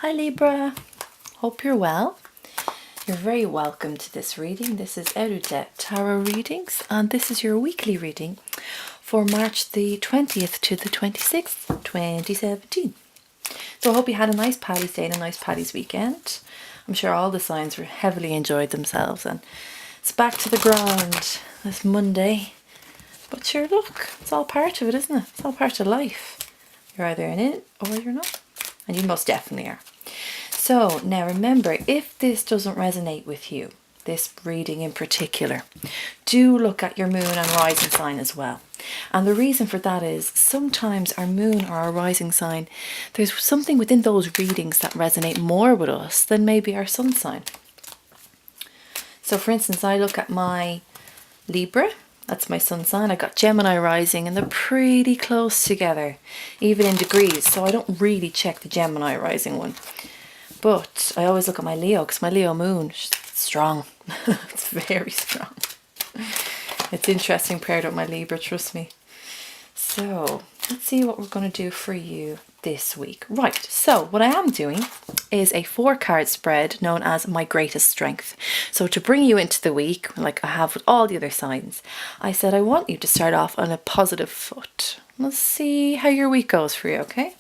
Hi Libra, hope you're well. You're very welcome to this reading. This is Eriu Tarot Readings, and this is your weekly reading for March the 20th to the 26th, 2017. So I hope you had a nice Paddy's Day and a nice Paddy's weekend. I'm sure all the signs were heavily enjoyed themselves, and it's back to the grind this Monday. But sure, look, it's all part of it, isn't it? It's all part of life. You're either in it or you're not. And you most definitely are. So now remember, if this doesn't resonate with you, this reading in particular, do look at your moon and rising sign as well. And the reason for that is sometimes our moon or our rising sign, there's something within those readings that resonate more with us than maybe our sun sign. So for instance, I look at my Libra. That's my sun sign. I got Gemini rising and they're pretty close together, even in degrees. So I don't really check the Gemini rising one. But I always look at my Leo because my Leo moon is strong. It's very strong. It's interesting paired with my Libra, trust me. So let's see what we're going to do for you this week. Right, so what I am doing is a 4-card spread known as My Greatest Strength. So to bring you into the week, like I have with all the other signs, I said I want you to start off on a positive foot. Let's see how your week goes for you, okay?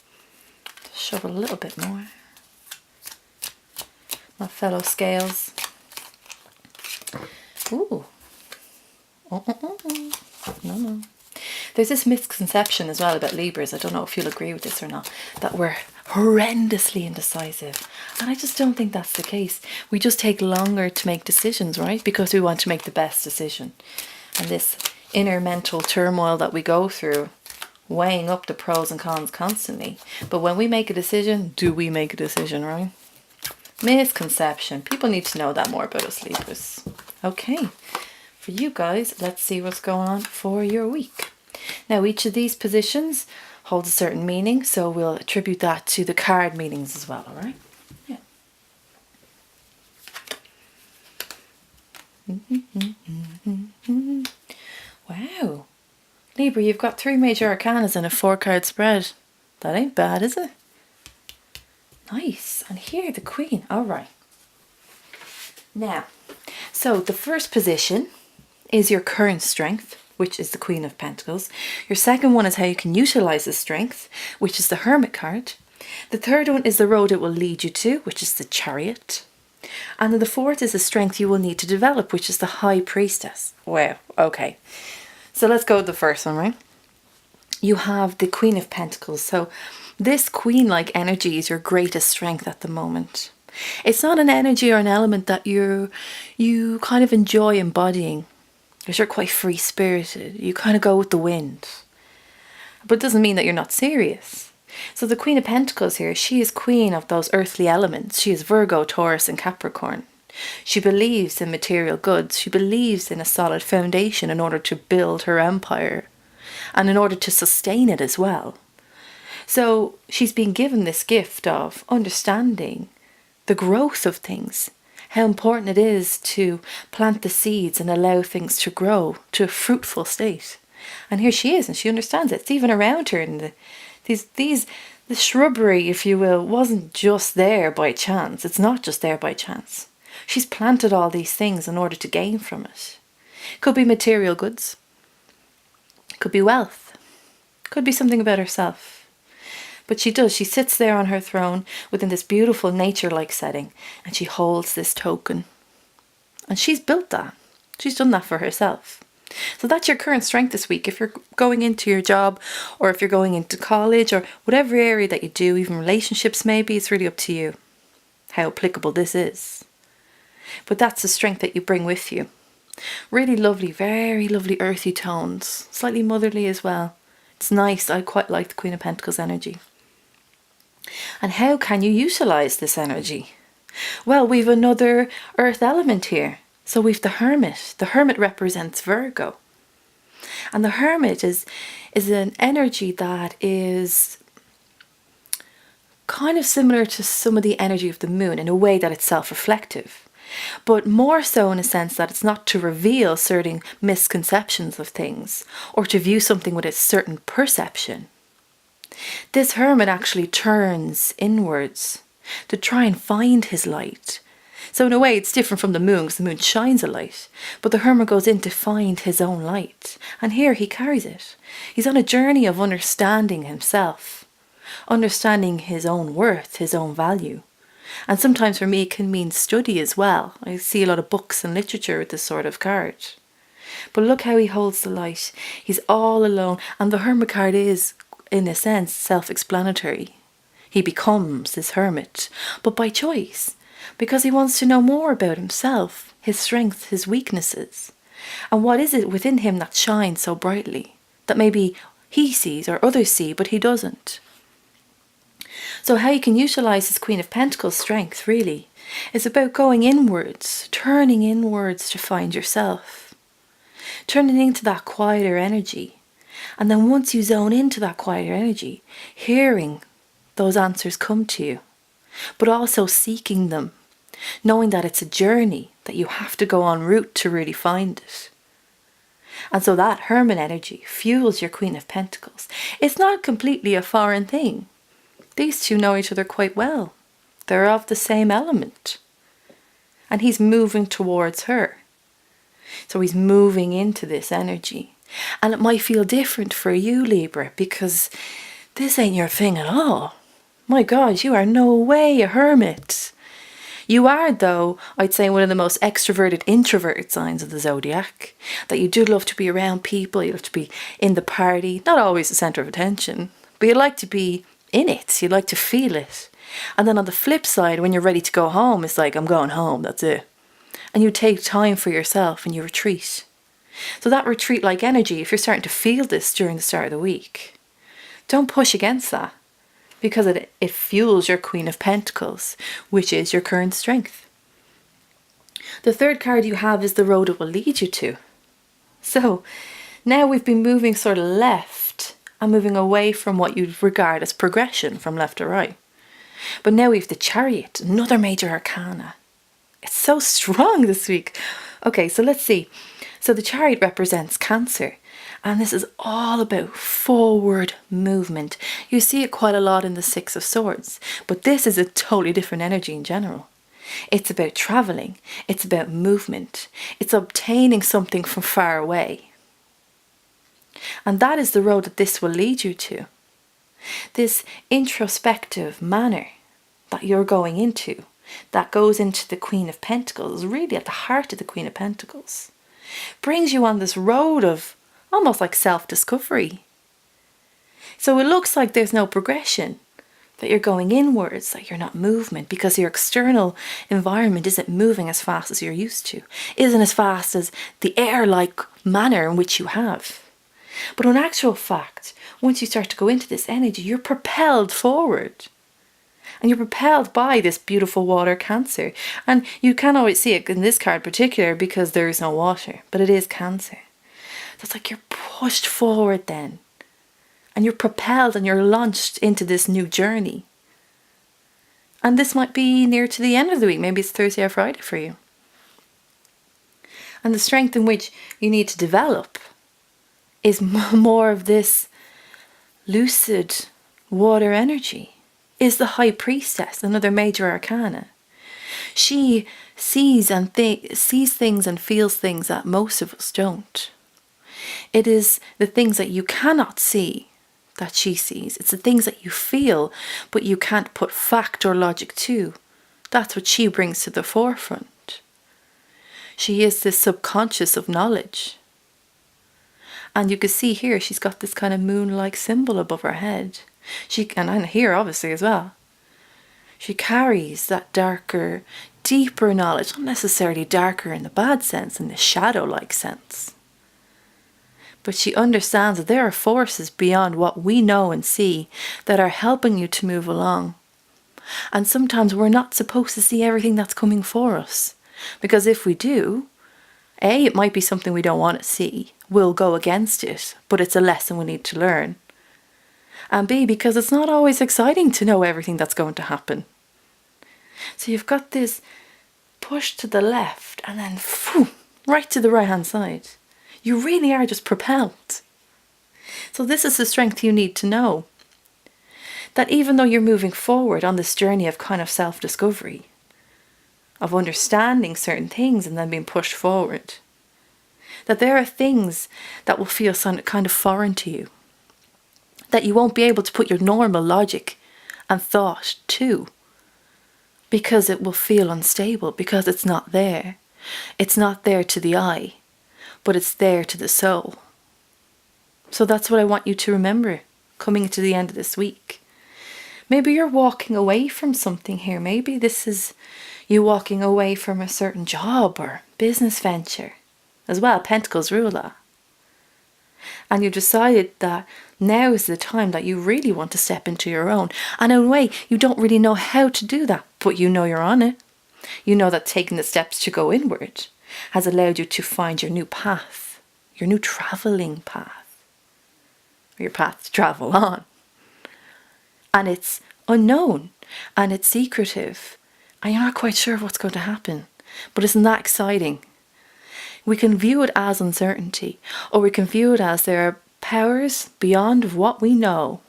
Just shove it a little bit more. My fellow scales. Ooh. No. There's this misconception as well about Libras, I don't know if you'll agree with this or not, that we're horrendously indecisive. And I just don't think that's the case. We just take longer to make decisions, right? Because we want to make the best decision. And this inner mental turmoil that we go through, weighing up the pros and cons constantly. But when we make a decision, do we make a decision, right? Misconception. People need to know that more about us Libras. Okay. For you guys, let's see what's going on for your week. Now, each of these positions holds a certain meaning, so we'll attribute that to the card meanings as well, all right? Yeah. Wow. Libra, you've got 3 major arcanas and a 4-card spread. That ain't bad, is it? Nice. And here, the Queen. All right. Now, so the first position is your current strength, which is the Queen of Pentacles. Your second one is how you can utilize this strength, which is the Hermit card. The third one is the road it will lead you to, which is the Chariot. And then the fourth is the strength you will need to develop, which is the High Priestess. Wow, okay. So let's go with the first one, right? You have the Queen of Pentacles. So this queen-like energy is your greatest strength at the moment. It's not an energy or an element that you kind of enjoy embodying, because you're quite free-spirited. You kind of go with the wind. But it doesn't mean that you're not serious. So the Queen of Pentacles here, she is queen of those earthly elements. She is Virgo, Taurus and Capricorn. She believes in material goods. She believes in a solid foundation in order to build her empire and in order to sustain it as well. So she's been given this gift of understanding the growth of things, how important it is to plant the seeds and allow things to grow to a fruitful state. And here she is, and she understands it. It's even around her. And the shrubbery, if you will, wasn't just there by chance. It's not just there by chance. She's planted all these things in order to gain from it. Could be material goods. Could be wealth. Could be something about herself. But she does. She sits there on her throne within this beautiful nature-like setting, and she holds this token. And she's built that. She's done that for herself. So that's your current strength this week. If you're going into your job, or if you're going into college, or whatever area that you do, even relationships maybe, it's really up to you how applicable this is. But that's the strength that you bring with you. Really lovely, very lovely earthy tones. Slightly motherly as well. It's nice. I quite like the Queen of Pentacles energy. And how can you utilize this energy? Well, we've another earth element here. So we've the Hermit. The Hermit represents Virgo. And the Hermit is an energy that is kind of similar to some of the energy of the moon in a way that it's self-reflective. But more so in a sense that it's not to reveal certain misconceptions of things or to view something with a certain perception. This hermit actually turns inwards to try and find his light. So in a way it's different from the moon, because the moon shines a light, but the hermit goes in to find his own light, and here he carries it. He's on a journey of understanding himself, understanding his own worth, his own value. And sometimes for me it can mean study as well. I see a lot of books and literature with this sort of card. But look how he holds the light. He's all alone, and the hermit card is, in a sense, self-explanatory. He becomes this hermit, but by choice, because he wants to know more about himself, his strengths, his weaknesses. And what is it within him that shines so brightly, that maybe he sees or others see, but he doesn't? So how you can utilise this Queen of Pentacles strength, really, is about going inwards, turning inwards to find yourself, turning into that quieter energy. And then once you zone into that quieter energy, hearing those answers come to you, but also seeking them, knowing that it's a journey that you have to go en route to really find it. And so that hermit energy fuels your Queen of Pentacles. It's not completely a foreign thing. These two know each other quite well. They're of the same element. And he's moving towards her. So he's moving into this energy. And it might feel different for you, Libra, because this ain't your thing at all. My God, you are no way a hermit. You are, though, I'd say one of the most extroverted, introverted signs of the zodiac. That you do love to be around people, you love to be in the party, not always the centre of attention, but you like to be in it, you like to feel it. And then on the flip side, when you're ready to go home, it's like, I'm going home, that's it. And you take time for yourself and you retreat. So that retreat-like energy, if you're starting to feel this during the start of the week, don't push against that, because it fuels your Queen of Pentacles, which is your current strength. The third card you have is the road it will lead you to. So now we've been moving sort of left and moving away from what you'd regard as progression from left to right. But now we have the Chariot, another major arcana. It's so strong this week. Okay, so let's see. So the Chariot represents Cancer. And this is all about forward movement. You see it quite a lot in the Six of Swords. But this is a totally different energy in general. It's about travelling. It's about movement. It's obtaining something from far away. And that is the road that this will lead you to. This introspective manner that you're going into, that goes into the Queen of Pentacles, really at the heart of the Queen of Pentacles, brings you on this road of almost like self-discovery. So it looks like there's no progression, that you're going inwards, that you're not movement, because your external environment isn't moving as fast as you're used to, isn't as fast as the air-like manner in which you have. But in actual fact, once you start to go into this energy, you're propelled forward. And you're propelled by this beautiful water Cancer. And you can't always see it in this card in particular because there is no water, but it is Cancer. So it's like you're pushed forward then. And you're propelled and you're launched into this new journey. And this might be near to the end of the week. Maybe it's Thursday or Friday for you. And the strength in which you need to develop is more of this lucid water energy. Is the High Priestess, another major arcana. She sees things and feels things that most of us don't. It is the things that you cannot see that she sees. It's the things that you feel but you can't put fact or logic to. That's what she brings to the forefront. She is this subconscious of knowledge. And you can see here she's got this kind of moon-like symbol above her head. And here obviously as well. She carries that darker, deeper knowledge, not necessarily darker in the bad sense, in the shadow-like sense. But she understands that there are forces beyond what we know and see that are helping you to move along. And sometimes we're not supposed to see everything that's coming for us. Because if we do, A, it might be something we don't want to see. We'll go against it, but it's a lesson we need to learn. And B, because it's not always exciting to know everything that's going to happen. So you've got this push to the left and then right to the right hand side. You really are just propelled. So this is the strength you need to know. That even though you're moving forward on this journey of kind of self-discovery, of understanding certain things and then being pushed forward, that there are things that will feel kind of foreign to you, that you won't be able to put your normal logic and thought to, because it will feel unstable, because it's not there. It's not there to the eye, but it's there to the soul. So that's what I want you to remember coming to the end of this week. Maybe you're walking away from something here. Maybe this is you walking away from a certain job or business venture. As well, Pentacles ruler. And you decided that now is the time that you really want to step into your own. And in a way, you don't really know how to do that, but you know you're on it. You know that taking the steps to go inward has allowed you to find your new path, your new travelling path, or your path to travel on. And it's unknown, and it's secretive, and you're not quite sure what's going to happen. But isn't that exciting? We can view it as uncertainty, or we can view it as there are powers beyond what we know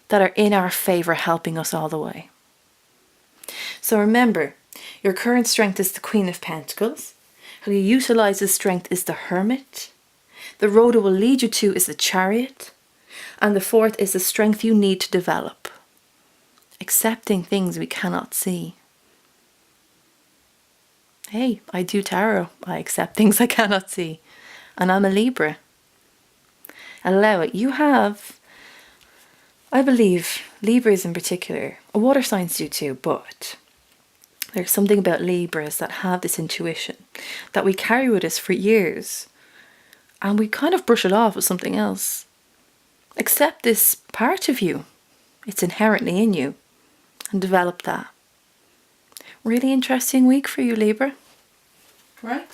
that are in our favour, helping us all the way. So remember, your current strength is the Queen of Pentacles. How you utilise this strength is the Hermit. The road it will lead you to is the Chariot. And the fourth is the strength you need to develop. Accepting things we cannot see. Hey, I do tarot. I accept things I cannot see. And I'm a Libra. Allow it. You have, I believe, Libras in particular, water signs do too, but there's something about Libras that have this intuition that we carry with us for years. And we kind of brush it off with something else. Accept this part of you. It's inherently in you. And develop that. Really interesting week for you, Libra. Right?